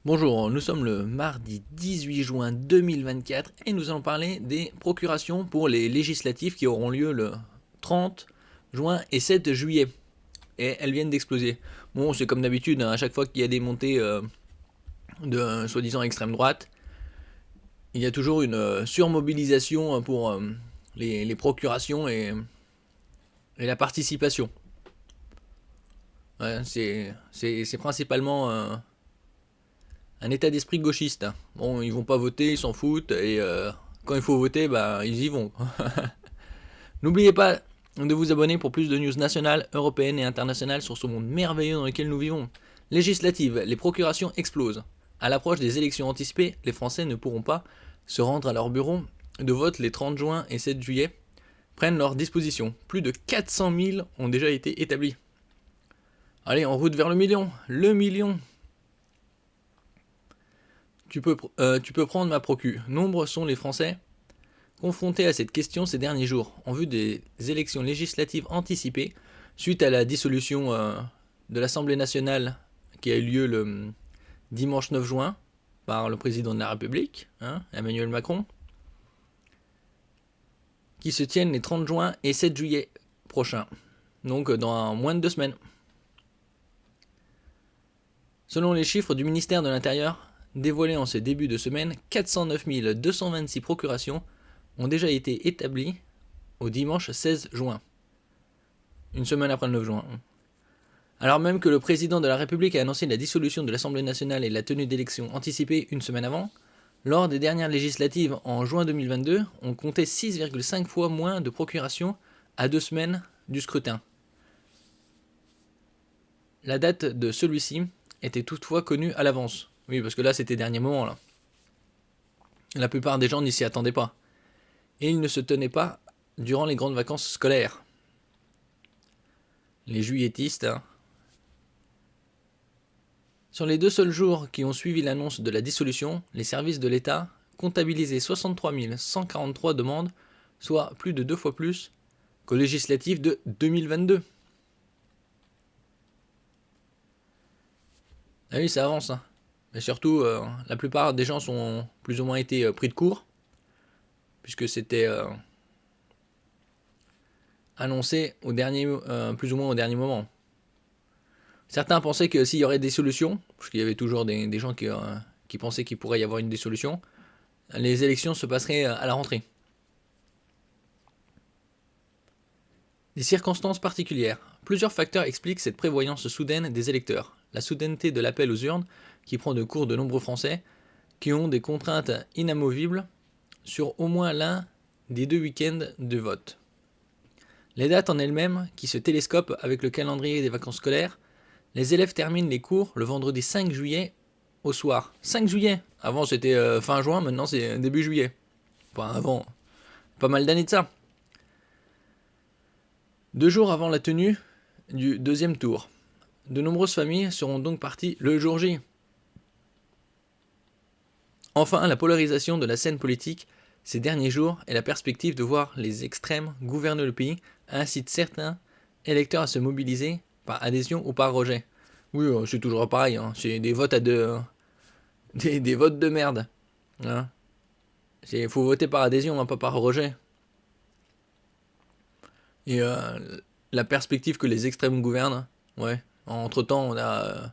Bonjour, nous sommes le mardi 18 juin 2024 et nous allons parler des procurations pour les législatives qui auront lieu le 30 juin et 7 juillet. Et elles viennent d'exploser. Bon, c'est comme d'habitude, hein, à chaque fois qu'il y a des montées de soi-disant extrême droite, il y a toujours une surmobilisation pour les procurations et la participation. Ouais, c'est principalement un état d'esprit gauchiste. Bon, ils vont pas voter, ils s'en foutent, et quand il faut voter, bah, ils y vont. N'oubliez pas de vous abonner pour plus de news nationales, européennes et internationales sur ce monde merveilleux dans lequel nous vivons. Législatives, les procurations explosent. À l'approche des élections anticipées, les Français ne pourront pas se rendre à leur bureau de vote les 30 juin et 7 juillet, prennent leurs dispositions. Plus de 400 000 ont déjà été établis. Allez, en route vers le million. Le million. Tu peux prendre ma procu. Nombreux sont les Français confrontés à cette question ces derniers jours, en vue des élections législatives anticipées, suite à la dissolution de l'Assemblée nationale qui a eu lieu le dimanche 9 juin par le président de la République, Emmanuel Macron, qui se tiennent les 30 juin et 7 juillet prochains, donc dans moins de 2 semaines. Selon les chiffres du ministère de l'Intérieur, dévoilés en ce début de semaine, 409 226 procurations ont déjà été établies au dimanche 16 juin, une semaine après le 9 juin. Alors même que le président de la République a annoncé la dissolution de l'Assemblée nationale et la tenue d'élections anticipées une semaine avant, lors des dernières législatives en juin 2022, on comptait 6,5 fois moins de procurations à 2 semaines du scrutin. La date de celui-ci était toutefois connue à l'avance. Oui, parce que là, c'était dernier moment, là. La plupart des gens n'y s'y attendaient pas. Et il ne se tenait pas durant les grandes vacances scolaires. Les juilletistes. Sur les 2 seuls jours qui ont suivi l'annonce de la dissolution, les services de l'État comptabilisaient 63 143 demandes, soit plus de 2 fois plus qu'aux législatives de 2022. Ah oui, ça avance. Mais surtout, la plupart des gens sont plus ou moins été pris de court, puisque c'était annoncé plus ou moins au dernier moment. Certains pensaient que s'il y aurait des solutions, parce qu'il y avait toujours des gens qui pensaient qu'il pourrait y avoir une dissolution, les élections se passeraient à la rentrée. Des circonstances particulières. Plusieurs facteurs expliquent cette prévoyance soudaine des électeurs. La soudaineté de l'appel aux urnes, qui prend de court de nombreux Français, qui ont des contraintes inamovibles sur au moins l'un des 2 week-ends de vote. Les dates en elles-mêmes, qui se télescopent avec le calendrier des vacances scolaires, les élèves terminent les cours le vendredi 5 juillet au soir. 5 juillet. Avant c'était fin juin, maintenant c'est début juillet. Enfin avant, pas mal d'années de ça. 2 jours avant la tenue du deuxième tour. De nombreuses familles seront donc parties le jour J. Enfin, la polarisation de la scène politique ces derniers jours et la perspective de voir les extrêmes gouverner le pays incite certains électeurs à se mobiliser par adhésion ou par rejet. Oui, c'est toujours pareil, c'est des votes des votes de merde. Il faut voter par adhésion, pas par rejet. Et la perspective que les extrêmes gouvernent, ouais. Entre temps, on a.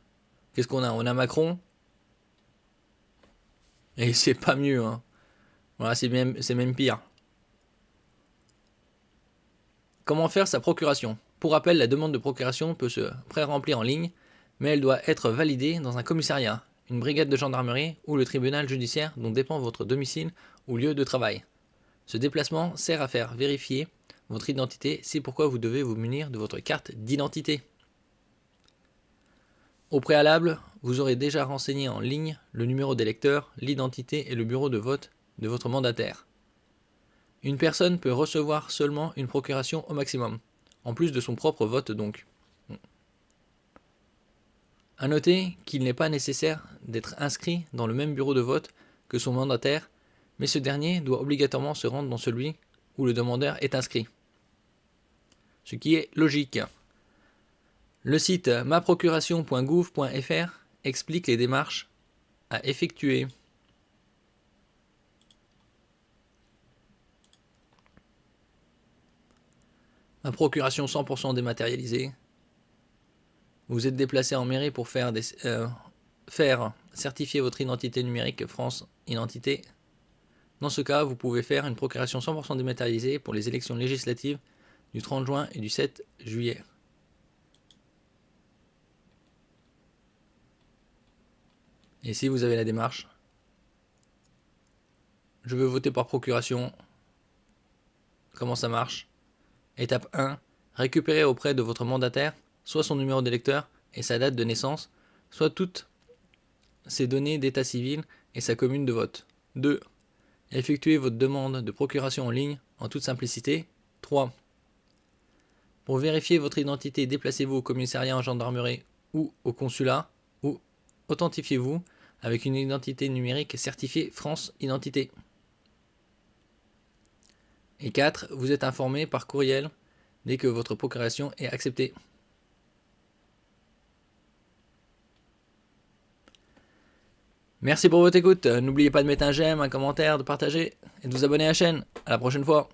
Qu'est-ce qu'on a? On a Macron. Et c'est pas mieux, Voilà, c'est même pire. Comment faire sa procuration? Pour rappel, la demande de procuration peut se pré-remplir en ligne, mais elle doit être validée dans un commissariat, une brigade de gendarmerie ou le tribunal judiciaire dont dépend votre domicile ou lieu de travail. Ce déplacement sert à faire vérifier votre identité, c'est pourquoi vous devez vous munir de votre carte d'identité. Au préalable, vous aurez déjà renseigné en ligne le numéro d'électeur, l'identité et le bureau de vote de votre mandataire. Une personne peut recevoir seulement une procuration au maximum, en plus de son propre vote donc. A noter qu'il n'est pas nécessaire d'être inscrit dans le même bureau de vote que son mandataire, mais ce dernier doit obligatoirement se rendre dans celui où le demandeur est inscrit. Ce qui est logique. Le site maprocuration.gouv.fr explique les démarches à effectuer. Ma procuration 100% dématérialisée. Vous êtes déplacé en mairie pour faire certifier votre identité numérique France Identité. Dans ce cas, vous pouvez faire une procuration 100% dématérialisée pour les élections législatives du 30 juin et du 7 juillet. Et si vous avez la démarche, je veux voter par procuration. Comment ça marche? Étape 1. Récupérez auprès de votre mandataire soit son numéro d'électeur et sa date de naissance, soit toutes ses données d'état civil et sa commune de vote. 2. Effectuez votre demande de procuration en ligne en toute simplicité. 3. Pour vérifier votre identité, déplacez-vous au commissariat en gendarmerie ou au consulat ou authentifiez-vous avec une identité numérique certifiée France Identité. Et 4. Vous êtes informé par courriel dès que votre procuration est acceptée. Merci pour votre écoute. N'oubliez pas de mettre un j'aime, un commentaire, de partager et de vous abonner à la chaîne. À la prochaine fois.